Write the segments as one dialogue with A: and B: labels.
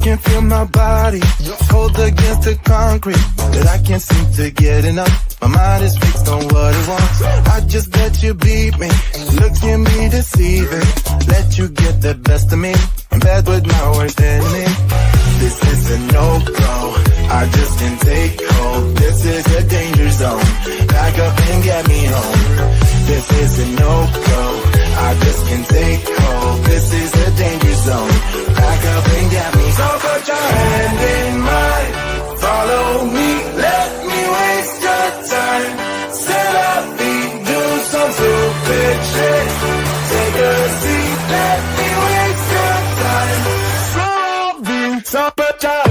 A: can feel my body cold against the concrete, but I can't seem to get enough. My mind is fixed on what it wants. I just let you beat me. Looks can be deceiving. Let you get the best of me. I'm bad with my worst enemy. This is a no-go. I just can't take hold. This is a danger zone. Back up and get me home. This is a no-go. I just can't take hold. This is a danger zone. Back up and get me. So put your hand in mine. Follow me. Let me waste your time. Set up feet. Do some stupid shit. Take a seat. Let me waste your time. So put your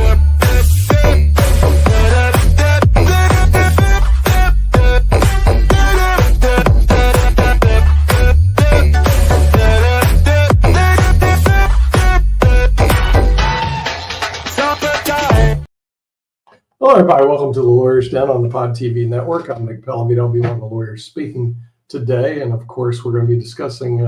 B: Hello, everybody. Welcome to the Lawyers Den on the Pod TV network. I'm Nick Pellamito. I'll be one of the lawyers speaking today. And of course, we're going to be discussing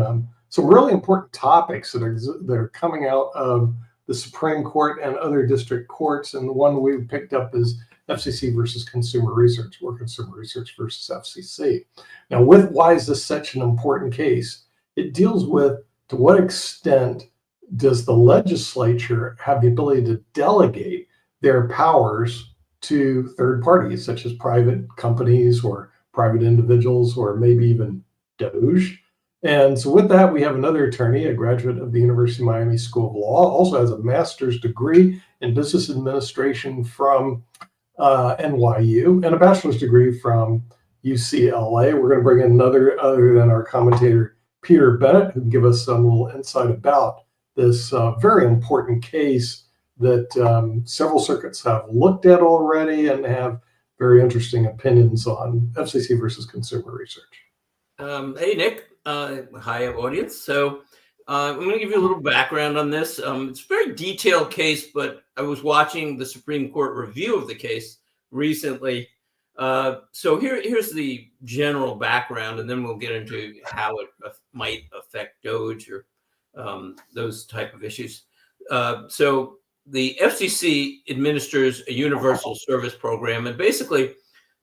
B: some really important topics that are coming out of the Supreme Court and other district courts. And the one we picked up is FCC versus Consumer Research, or Consumer Research versus FCC. Now, why is this such an important case? It deals with, to what extent does the legislature have the ability to delegate their powers to third parties, such as private companies or private individuals, or maybe even DOGE. And so with that, we have another attorney, a graduate of the University of Miami School of Law, also has a master's degree in business administration from NYU and a bachelor's degree from UCLA. We're going to bring in another, other than our commentator, Peter Bennett, who can give us some little insight about this very important case that several circuits have looked at already and have very interesting opinions on, FCC versus Consumer Research.
C: Hey, Nick. Hi, audience. So I'm going to give you a little background on this. It's a very detailed case, but I was watching the Supreme Court review of the case recently. So here's the general background, and then we'll get into how it might affect DOGE or those type of issues. So the FCC administers a universal service program, and basically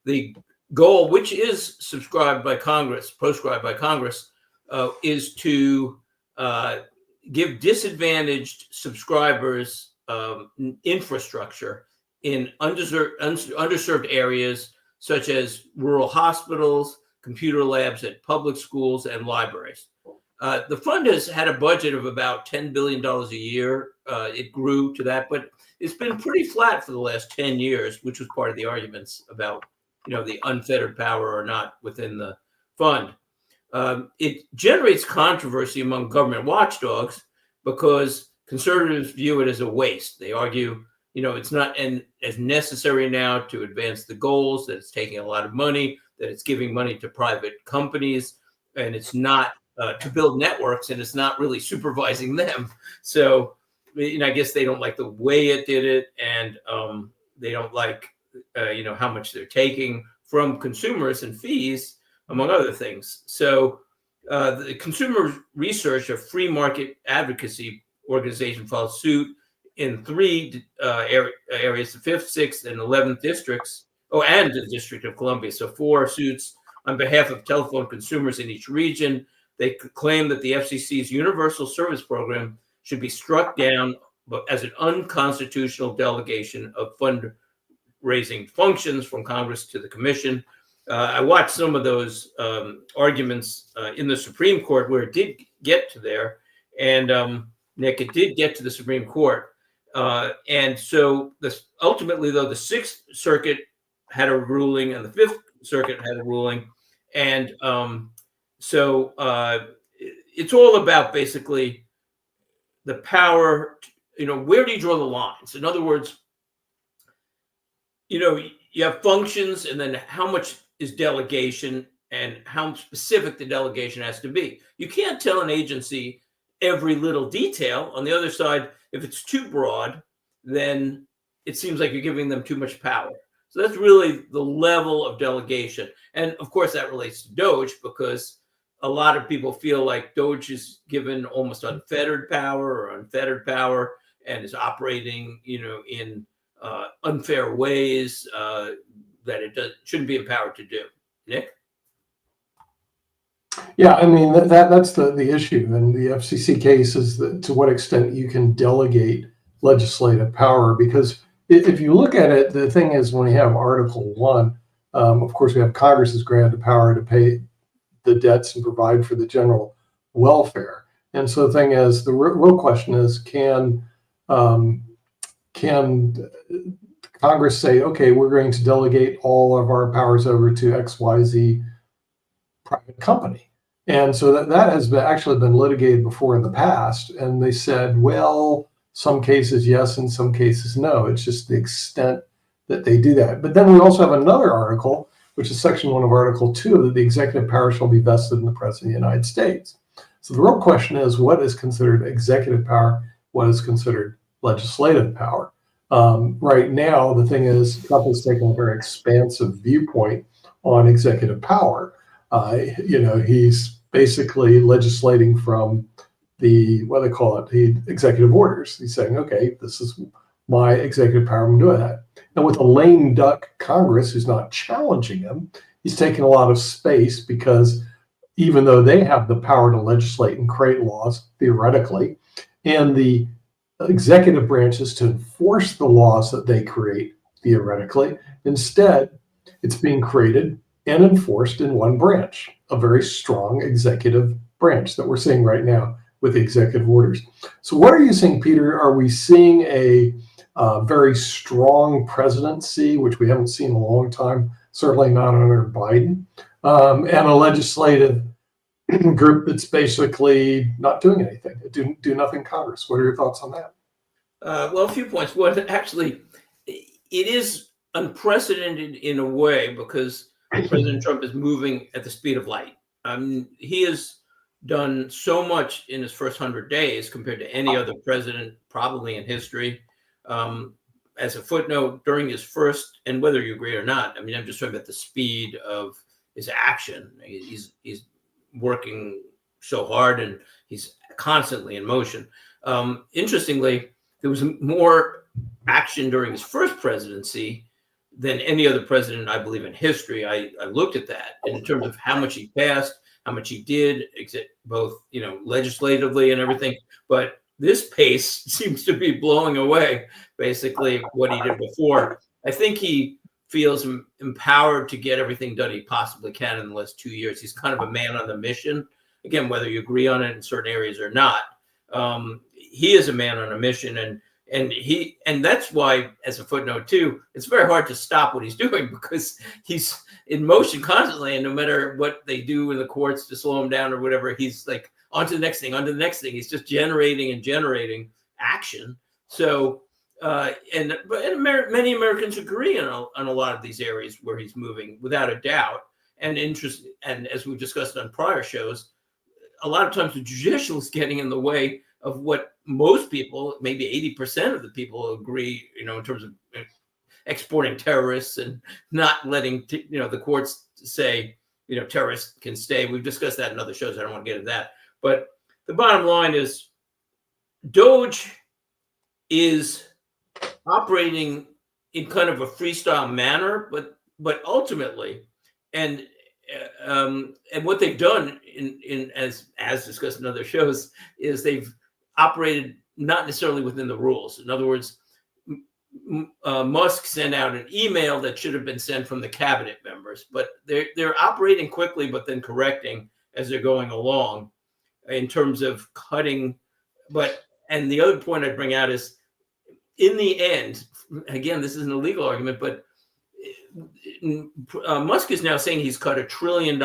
C: the goal, which is proscribed by Congress, is to give disadvantaged subscribers infrastructure in underserved areas, such as rural hospitals, computer labs at public schools, and libraries. The fund has had a budget of about $10 billion a year. It grew to that, but it's been pretty flat for the last 10 years, which was part of the arguments about, the unfettered power or not within the fund. It generates controversy among government watchdogs because conservatives view it as a waste. They argue, it's not as necessary now to advance the goals, that it's taking a lot of money, that it's giving money to private companies, and it's not to build networks, and it's not really supervising them. So, I guess they don't like the way it did it, and they don't like, how much they're taking from consumers and fees, among other things. So, the Consumer Research, a free market advocacy organization, filed suit in three areas: the 5th, 6th, and 11th districts. Oh, and the District of Columbia. So 4 suits on behalf of telephone consumers in each region. They claim that the FCC's universal service program should be struck down as an unconstitutional delegation of fundraising functions from Congress to the Commission. I watched some of those arguments in the Supreme Court where it did get to there. And Nick, it did get to the Supreme Court. And so ultimately, though, the 6th Circuit had a ruling and the 5th Circuit had a ruling. And so it's all about basically the power, where do you draw the lines? In other words, you have functions, and then how much is delegation and how specific the delegation has to be. You can't tell an agency every little detail. On the other side, if it's too broad, then it seems like you're giving them too much power. So that's really the level of delegation. And of course, that relates to DOGE, because a lot of people feel like DOGE is given almost unfettered power, and is operating, in unfair ways that it shouldn't be empowered to do. Nick?
B: Yeah, I mean that's the issue, and the FCC case is that to what extent you can delegate legislative power. Because if you look at it, the thing is when we have Article 1, of course we have Congress's granted power to pay the debts and provide for the general welfare. And so the thing is, the real question is, can Congress say, okay, we're going to delegate all of our powers over to XYZ private company? And so that has actually been litigated before in the past. And they said, well, some cases yes, and some cases no. It's just the extent that they do that. But then we also have another article, which is Section 1 of Article 2, that the executive power shall be vested in the President of the United States. So the real question is, what is considered executive power? What is considered legislative power? Right now, the thing is, Trump has taken a very expansive viewpoint on executive power. He's basically legislating from the executive orders. He's saying, okay, this is my executive power, I'm doing that. And with a lame duck Congress who's not challenging him, he's taking a lot of space, because even though they have the power to legislate and create laws, theoretically, and the executive branches to enforce the laws that they create, theoretically, instead, it's being created and enforced in one branch, a very strong executive branch that we're seeing right now with the executive orders. So what are you seeing, Peter? Are we seeing a very strong presidency, which we haven't seen in a long time, certainly not under Biden, and a legislative group that's basically not doing anything, do nothing Congress? What are your thoughts on that?
C: Well, a few points. Well, actually, it is unprecedented in a way because President Trump is moving at the speed of light. He has done so much in his first 100 days compared to any other president probably in history. As a footnote, during his first, and whether you agree or not, I'm just talking about the speed of his action. He's working so hard and he's constantly in motion. Interestingly, there was more action during his first presidency than any other president, I believe, in history. I looked at that in terms of how much he passed, how much he did, both legislatively and everything. But this pace seems to be blowing away basically what he did before. I think he feels empowered to get everything done he possibly can in the last 2 years. He's kind of a man on the mission. Again, whether you agree on it in certain areas or not, he is a man on a mission, and that's why, as a footnote too, it's very hard to stop what he's doing because he's in motion constantly, and no matter what they do in the courts to slow him down or whatever, he's like on to the next thing, on to the next thing. He's just generating action. So, many Americans agree on a lot of these areas where he's moving, without a doubt. And as we've discussed on prior shows, a lot of times the judicial is getting in the way of what most people, maybe 80% of the people, agree, in terms of exporting terrorists and not letting the courts say terrorists can stay. We've discussed that in other shows. I don't want to get into that. But the bottom line is, DOGE is operating in kind of a freestyle manner, but ultimately, and what they've done in as discussed in other shows, is they've operated not necessarily within the rules. In other words, Musk sent out an email that should have been sent from the cabinet members, but they're operating quickly, but then correcting as they're going along in terms of cutting. And the other point I'd bring out is, in the end, again, this isn't a legal argument, but Musk is now saying he's cut $1 trillion.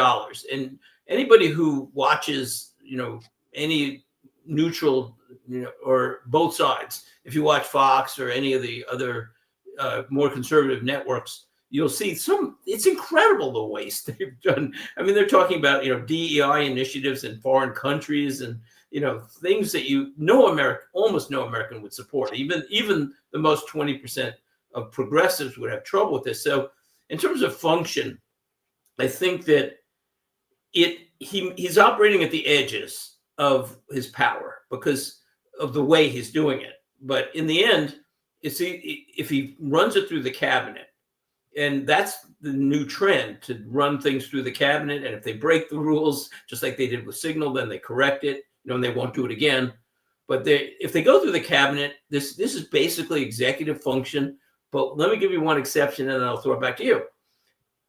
C: And anybody who watches, any neutral, or both sides, if you watch Fox or any of the other more conservative networks, you'll see it's incredible the waste they've done. They're talking about, DEI initiatives in foreign countries and, things that almost no American would support. Even the most 20% of progressives would have trouble with this. So in terms of function, I think that he's operating at the edges of his power because of the way he's doing it. But in the end, if he runs it through the cabinet, and that's the new trend, to run things through the cabinet. And if they break the rules, just like they did with Signal, then they correct it, and they won't do it again. But if they go through the cabinet, this is basically executive function. But let me give you one exception, and then I'll throw it back to you.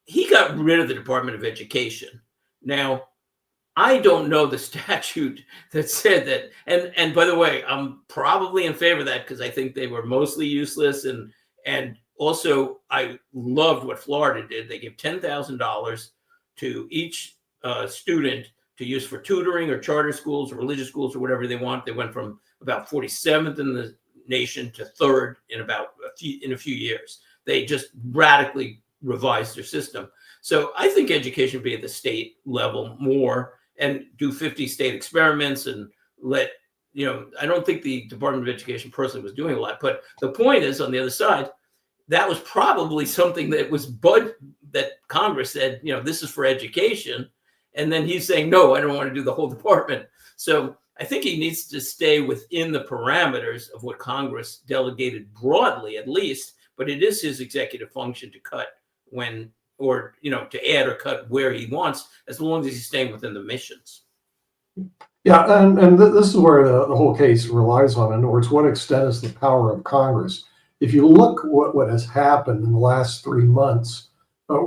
C: He got rid of the Department of Education. Now, I don't know the statute that said that. And by the way, I'm probably in favor of that because I think they were mostly useless. And also, I loved what Florida did. They gave $10,000 to each student to use for tutoring or charter schools or religious schools or whatever they want. They went from about 47th in the nation to 3rd in a few years. They just radically revised their system. So I think education be at the state level more, and do 50 state experiments and let, I don't think the Department of Education personally was doing a lot. But the point is, on the other side, that was probably something that was that Congress said, this is for education. And then he's saying, no, I don't want to do the whole department. So I think he needs to stay within the parameters of what Congress delegated broadly, at least. But it is his executive function to cut to add or cut where he wants, as long as he's staying within the missions.
B: Yeah, and this is where the whole case relies on, in other words, what extent is the power of Congress? If you look what has happened in the last 3 months,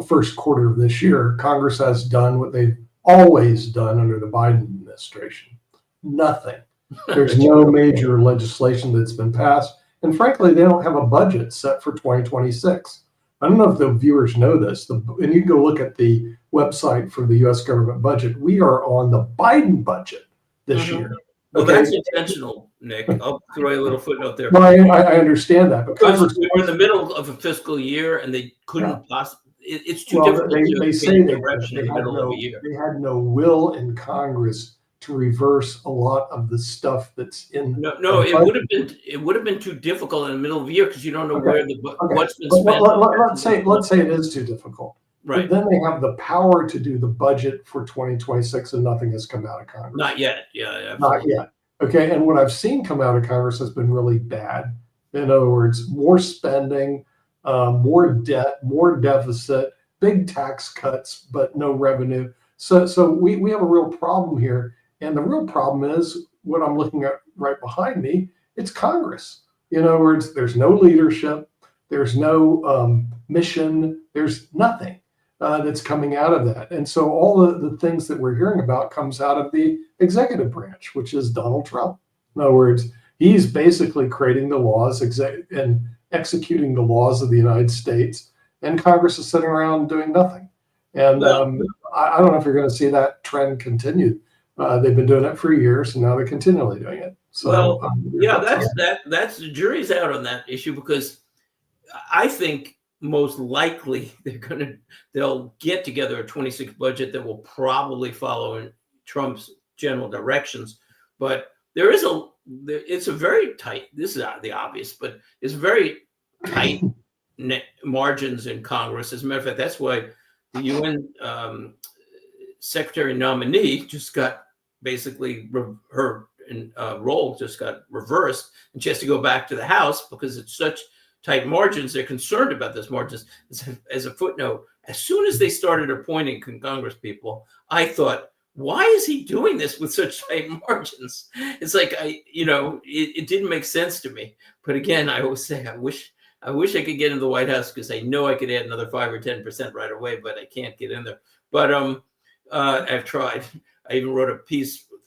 B: first quarter of this year, Congress has done what they've always done under the Biden administration. Nothing. There's no major legislation that's been passed. And frankly, they don't have a budget set for 2026. I don't know if the viewers know this, and you can go look at the website for the U.S. government budget. We are on the Biden budget this year.
C: Well, that's intentional, Nick. I'll throw you a little footnote there.
B: Well, I understand that.
C: Because we're in the middle of a fiscal year, and they couldn't possibly. It's too difficult.
B: They say they had no will in Congress to reverse a lot of the stuff that's in.
C: No, it would have been too difficult in the middle of the year because you don't know where what's been spent.
B: Let's say it is too difficult.
C: Right.
B: But then they have the power to do the budget for 2026, and nothing has come out of Congress.
C: Not yet. Yeah, absolutely.
B: Not yet. Okay, and what I've seen come out of Congress has been really bad. In other words, more spending, more debt, more deficit, big tax cuts, but no revenue. So we have a real problem here. And the real problem is what I'm looking at right behind me. It's Congress. In other words, there's no leadership. There's no mission. There's nothing that's coming out of that. And so all the things that we're hearing about comes out of the executive branch, which is Donald Trump. In other words, he's basically creating the laws and executing the laws of the United States. And Congress is sitting around doing nothing. And I don't know if you're going to see that trend continue. They've been doing it for years, and now they're continually doing it. So,
C: that's the jury's out on that issue, because I think most likely they'll get together a 26 budget that will probably follow in Trump's general directions. But it's a very tight. This is the obvious, but it's very tight margins in Congress. As a matter of fact, that's why the UN secretary nominee just got basically her role just got reversed, and she has to go back to the House because it's such tight margins. They're concerned about this margins. As a footnote, as soon as they started appointing Congress people, I thought, why is he doing this with such tight margins? It's like, it didn't make sense to me. But again, I always say, I wish I could get into the White House, because I know I could add another 5 or 10% right away, but I can't get in there. But I've tried. I even wrote a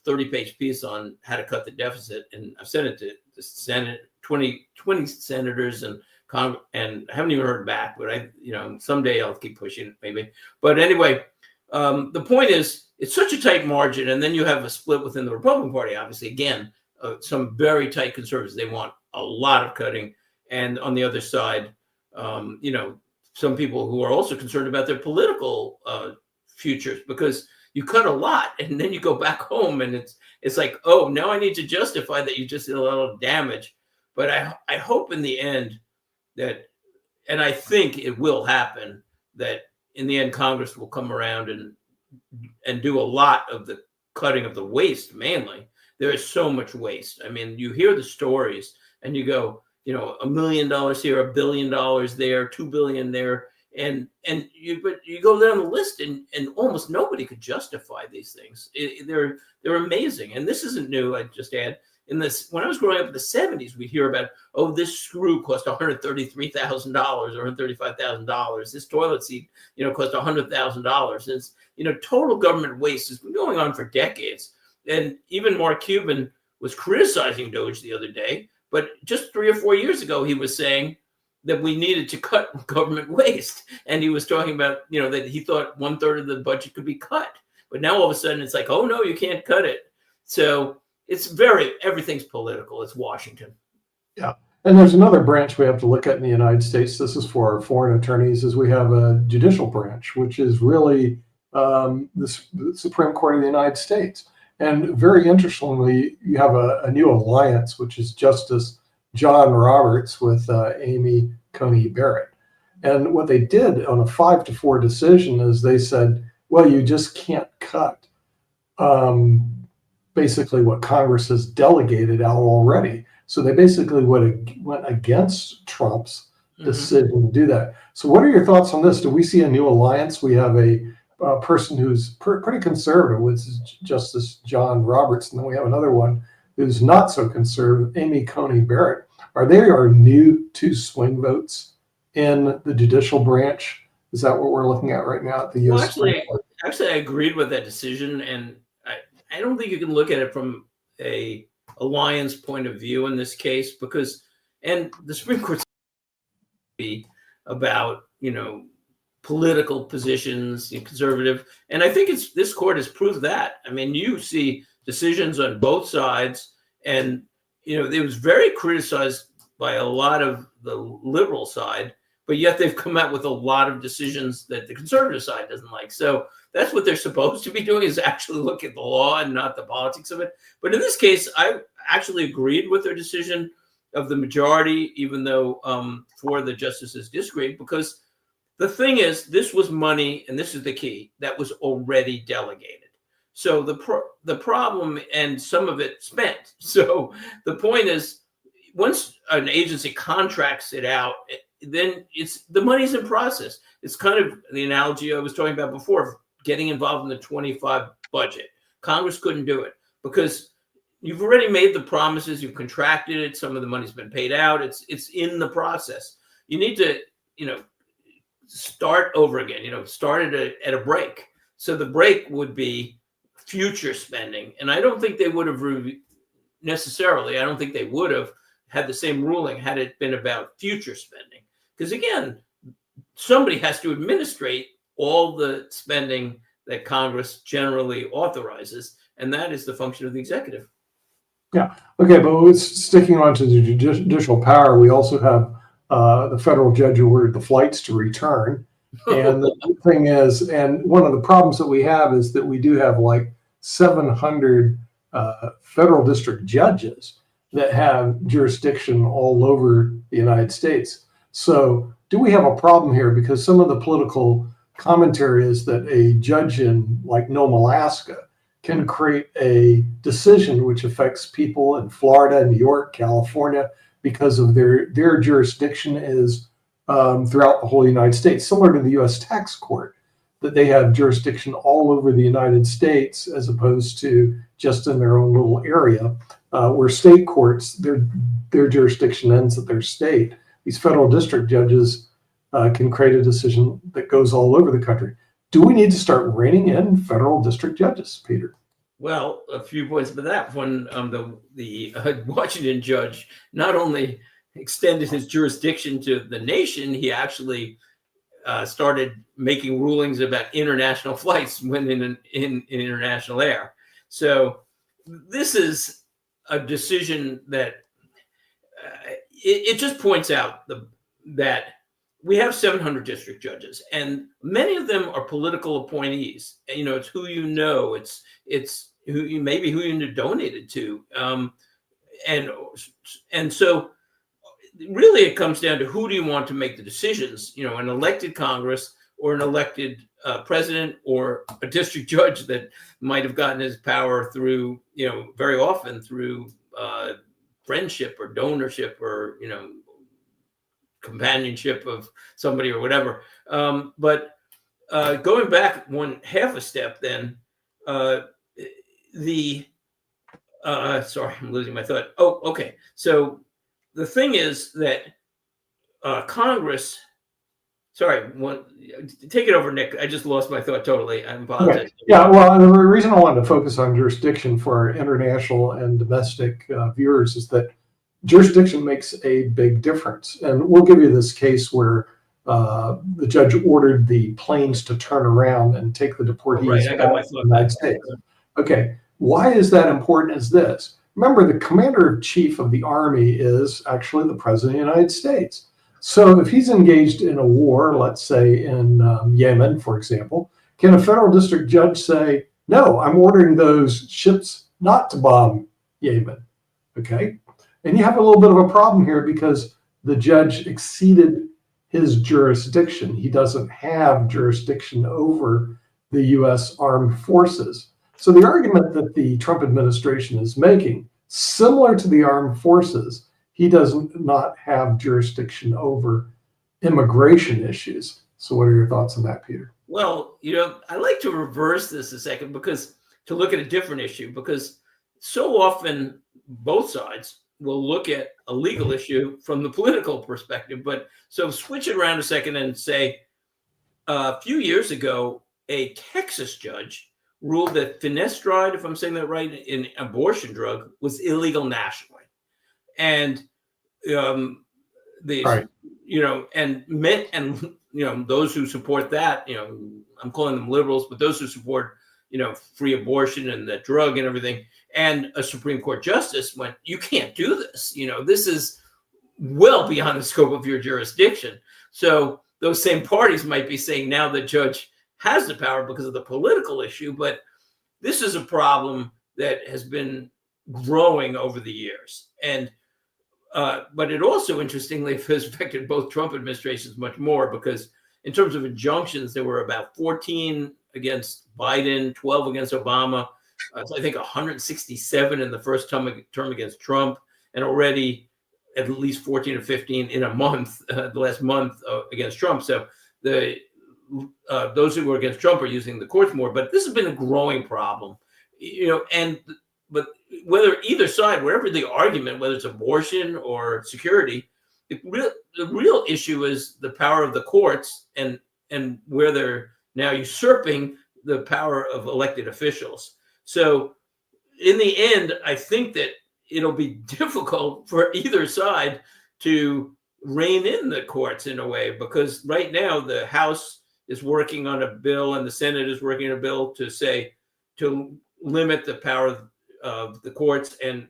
C: 30-page piece on how to cut the deficit, and I've sent it to the Senate, 20 senators and Congress, and I haven't even heard back. But someday I'll keep pushing it, maybe. But anyway, the point is, it's such a tight margin, and then you have a split within the Republican Party. Obviously, again, some very tight conservatives. They want a lot of cutting, and on the other side, some people who are also concerned about their political futures, because you cut a lot and then you go back home and it's like, oh, now I need to justify that you just did a lot of damage. But I hope in the end that, and I think it will happen, that in the end Congress will come around and do a lot of the cutting of the waste. Mainly, there is so much waste. I mean, you hear the stories, and you go, $1 million here, $1 billion there, $2 billion there, but you go down the list, and almost nobody could justify these things. They're amazing, and this isn't new. I just add, when I was growing up in the 70s, we'd hear about, this screw cost $133,000 or $135,000. This toilet seat, cost $100,000. It's, total government waste has been going on for decades. And even Mark Cuban was criticizing DOGE the other day, but just 3 or 4 years ago, he was saying that we needed to cut government waste. And he was talking about, that he thought 1/3 of the budget could be cut. But now all of a sudden it's like, oh no, you can't cut it. So everything's political. It's Washington.
B: Yeah. And there's another branch we have to look at in the United States. This is for our foreign attorneys, is we have a judicial branch, which is really the Supreme Court of the United States. And very interestingly, you have a new alliance, which is Justice John Roberts with Amy Coney Barrett. And what they did on a 5-4 decision is they said, well, you just can't cut basically what Congress has delegated out already. So they basically went against Trump's decision to do that. So what are your thoughts on this? Do we see a new alliance? We have a person who's pretty conservative, which is Justice John Roberts, and then we have another one who's not so conservative, Amy Coney Barrett. Are they our new 2 swing votes in the judicial branch? Is that what we're looking at right now at the U.S.
C: Well, actually, I agreed with that decision, and I don't think you can look at it from a alliance point of view in this case, and the Supreme Court's be about, political positions, conservative. And I think this court has proved that. I mean, you see decisions on both sides, and, it was very criticized by a lot of the liberal side, but yet they've come out with a lot of decisions that the conservative side doesn't like. So that's what they're supposed to be doing, is actually look at the law and not the politics of it. But in this case, I actually agreed with their decision of the majority, even though 4 of the justices disagreed, because the thing is, this was money, and this is the key, that was already delegated. So the problem, and some of it spent. So the point is, once an agency contracts it out, then the money's in process. It's kind of the analogy I was talking about before of getting involved in the 25 budget. Congress couldn't do it because you've already made the promises, you've contracted it, some of the money's been paid out, it's in the process. You need to, start over again, start at a break. So the break would be future spending. And I don't think they would have necessarily, I don't think they would have had the same ruling had it been about future spending. Because again, somebody has to administrate all the spending that Congress generally authorizes, and that is the function of the executive.
B: Yeah. Okay, but sticking on to the judicial power, we also have the federal judge who ordered the flights to return. And the thing is, and one of the problems that we have is that we do have like 700 federal district judges that have jurisdiction all over the United States. So do we have a problem here? Because some of the political commentary is that a judge in like Nome, Alaska can create a decision which affects people in Florida, New York, California, because of their jurisdiction is throughout the whole United States, similar to the U.S. tax court, that they have jurisdiction all over the United States as opposed to just in their own little area, where state courts, their jurisdiction ends at their state. These federal district judges can create a decision that goes all over the country. Do we need to start reining in federal district judges, Peter?
C: Well, a few points about that. When the Washington judge not only extended his jurisdiction to the nation, he actually started making rulings about international flights when in international air. So this is a decision that it just points out that we have 700 district judges, and many of them are political appointees. It's who you know, it's who you donated to, and so really it comes down to who do you want to make the decisions? An elected Congress or an elected president or a district judge that might have gotten his power through, very often through friendship or donorship or, companionship of somebody or whatever. But going back one half a step, then sorry, I'm losing my thought. Oh, okay. So the thing is that Congress. Sorry, take it over, Nick. I just lost my thought totally. I apologize.
B: Okay. Yeah, well, the reason I wanted to focus on jurisdiction for our international and domestic viewers is that jurisdiction makes a big difference. And we'll give you this case where the judge ordered the planes to turn around and take the deportees
C: I
B: out
C: got my
B: of the
C: thought
B: United
C: back.
B: States. Okay, why is that important as this? Remember, the commander-in-chief of the Army is actually the President of the United States. So if he's engaged in a war, let's say in Yemen, for example, can a federal district judge say, no, I'm ordering those ships not to bomb Yemen? Okay. And you have a little bit of a problem here because the judge exceeded his jurisdiction. He doesn't have jurisdiction over the U.S. armed forces. So the argument that the Trump administration is making, similar to the armed forces, he does not have jurisdiction over immigration issues. So what are your thoughts on that, Peter?
C: Well, I like to reverse this a second to look at a different issue, because so often both sides will look at a legal issue from the political perspective. But so switch it around a second and say, a few years ago, a Texas judge ruled that finasteride, if I'm saying that right, an abortion drug, was illegal nationally. And
B: Right.
C: Those who support that, I'm calling them liberals, but those who support, free abortion and the drug and everything, and a Supreme Court justice went, you can't do this. This is well beyond the scope of your jurisdiction. So those same parties might be saying now the judge has the power because of the political issue, but this is a problem that has been growing over the years. And but it also, interestingly, has affected both Trump administrations much more, because in terms of injunctions, there were about 14 against Biden, 12 against Obama, I think 167 in the first term against Trump, and already at least 14 or 15 in a month, the last month against Trump. So those who were against Trump are using the courts more. But this has been a growing problem, But whether either side, wherever the argument, whether it's abortion or security, the real issue is the power of the courts and where they're now usurping the power of elected officials. So in the end, I think that it'll be difficult for either side to rein in the courts in a way, because right now the House is working on a bill and the Senate is working on a bill to limit the power of the courts. And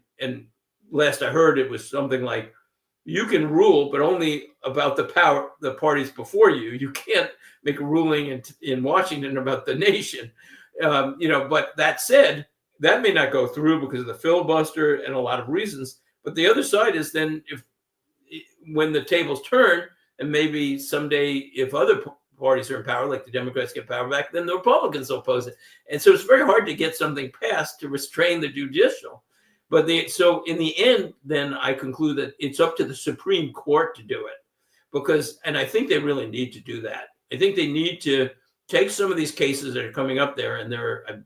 C: last I heard, it was something like, you can rule, but only about the parties before you. You can't make a ruling in Washington about the nation. But that said, that may not go through because of the filibuster and a lot of reasons. But the other side is then, when the tables turn, and maybe someday if other parties are in power, like the Democrats get power back, then the Republicans will oppose it. And so it's very hard to get something passed to restrain the judicial. But so in the end, then I conclude that it's up to the Supreme Court to do it, and I think they really need to do that. I think they need to take some of these cases that are coming up there, and I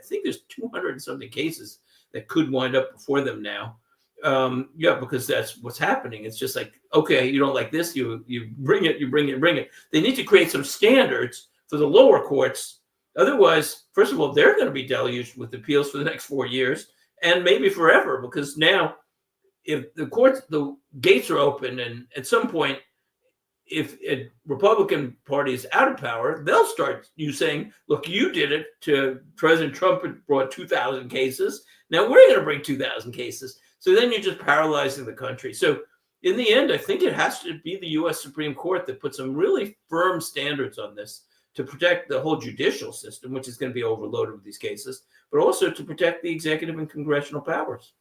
C: think there's 200 and something cases that could wind up before them now. Because that's what's happening. It's just like, okay, you don't like this, you bring it. They need to create some standards for the lower courts. Otherwise, first of all, they're going to be deluged with appeals for the next 4 years and maybe forever, because now if the gates are open, and at some point, if a Republican Party is out of power, they'll start saying, look, you did it to President Trump, and brought 2,000 cases. Now we're going to bring 2,000 cases. So then you're just paralyzing the country. So in the end, I think it has to be the U.S. Supreme Court that puts some really firm standards on this to protect the whole judicial system, which is going to be overloaded with these cases, but also to protect the executive and congressional powers.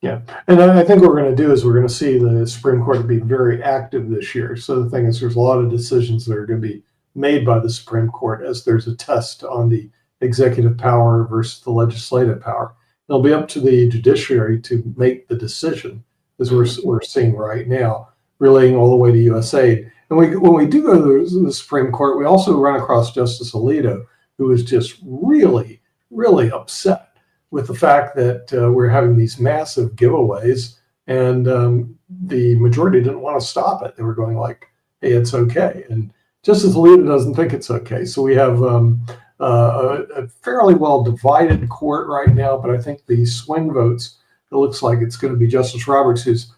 B: Yeah. And I think what we're going to do is we're going to see the Supreme Court be very active this year. So the thing is, there's a lot of decisions that are going to be made by the Supreme Court as there's a test on the executive power versus the legislative power. It'll be up to the judiciary to make the decision, as we're seeing right now, relating all the way to USAID. And when we do go to the Supreme Court, we also run across Justice Alito, who is just really, really upset with the fact that we're having these massive giveaways, and the majority didn't want to stop it. They were going like, hey, it's okay. And Justice Alito doesn't think it's okay. So we have a fairly well divided court right now, but I think the swing votes, it looks like it's going to be Justice Roberts, who's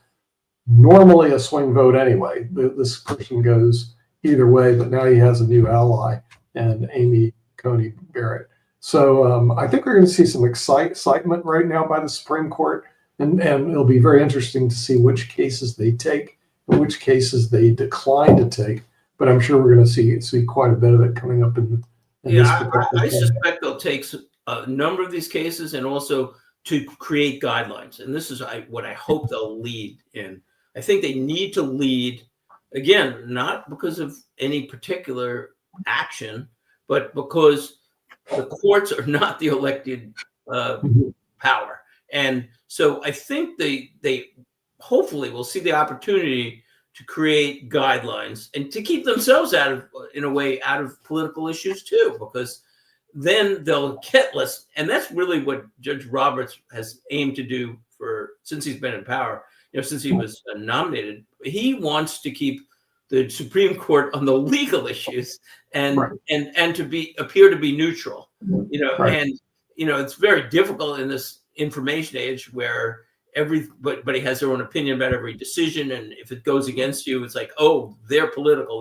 B: normally a swing vote anyway. This person goes either way, but now he has a new ally, and Amy Coney Barrett. So I think we're going to see some excitement right now by the Supreme Court, and it'll be very interesting to see which cases they take and which cases they decline to take. But I'm sure we're going to see quite a bit of it coming up in this particular
C: I suspect they'll take a number of these cases and also to create guidelines. And this is what I hope they'll lead in. I think they need to lead, again, not because of any particular action, but because the courts are not the elected power. And so I think they hopefully will see the opportunity to create guidelines and to keep themselves out of political issues too, because then they'll get less. And that's really what Judge Roberts has aimed to do since he's been in power, since he was nominated. He wants to keep the Supreme Court on the legal issues and to appear to be neutral, and it's very difficult in this information age where everybody has their own opinion about every decision, and if it goes against you, it's like, oh, they're political,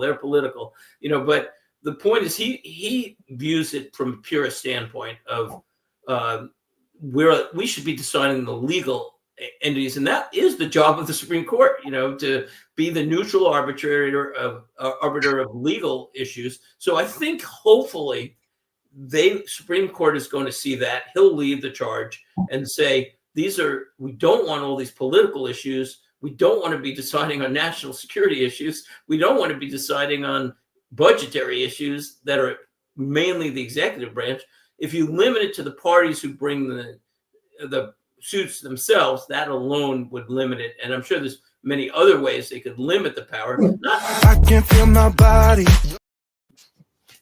C: but the point is he views it from a purist standpoint of where we should be deciding the legal entities, and that is the job of the Supreme Court, to be the neutral arbiter of legal issues. So I think hopefully Supreme Court is going to see that. He'll lead the charge and say, we don't want all these political issues. We don't want to be deciding on national security issues. We don't want to be deciding on budgetary issues that are mainly the executive branch. If you limit it to the parties who bring the suits themselves, that alone would limit it. And I'm sure there's many other ways they could limit the power.
A: I can feel my body.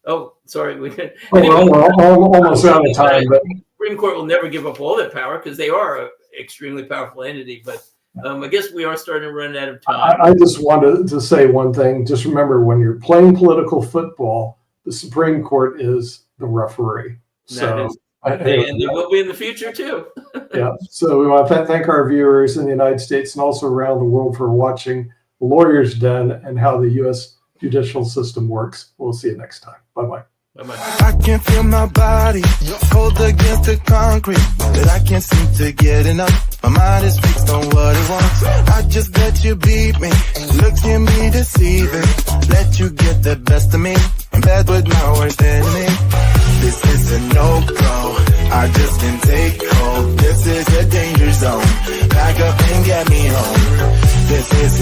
C: Oh, sorry.
B: We're almost out of time. But
C: Supreme Court will never give up all their power because they are an extremely powerful entity. But I guess we are starting to run out of time.
B: I just wanted to say one thing. Just remember, when you're playing political football, the Supreme Court is the referee.
C: And they will be in the future too.
B: Yeah. So we want to thank our viewers in the United States and also around the world for watching The Lawyer's Den and how the U.S. judicial system works. We'll see you next time. Bye-bye.
C: Bye-bye.
A: I can feel my body cold against the concrete, but I can't seem to get enough. My mind is fixed on what it wants. I just let you beat me. Looks can be deceiving. Let you get the best of me. I'm bad with my worst enemy. This is a no-go. I just can't take hold. This is a danger zone. Back up and get me home. This is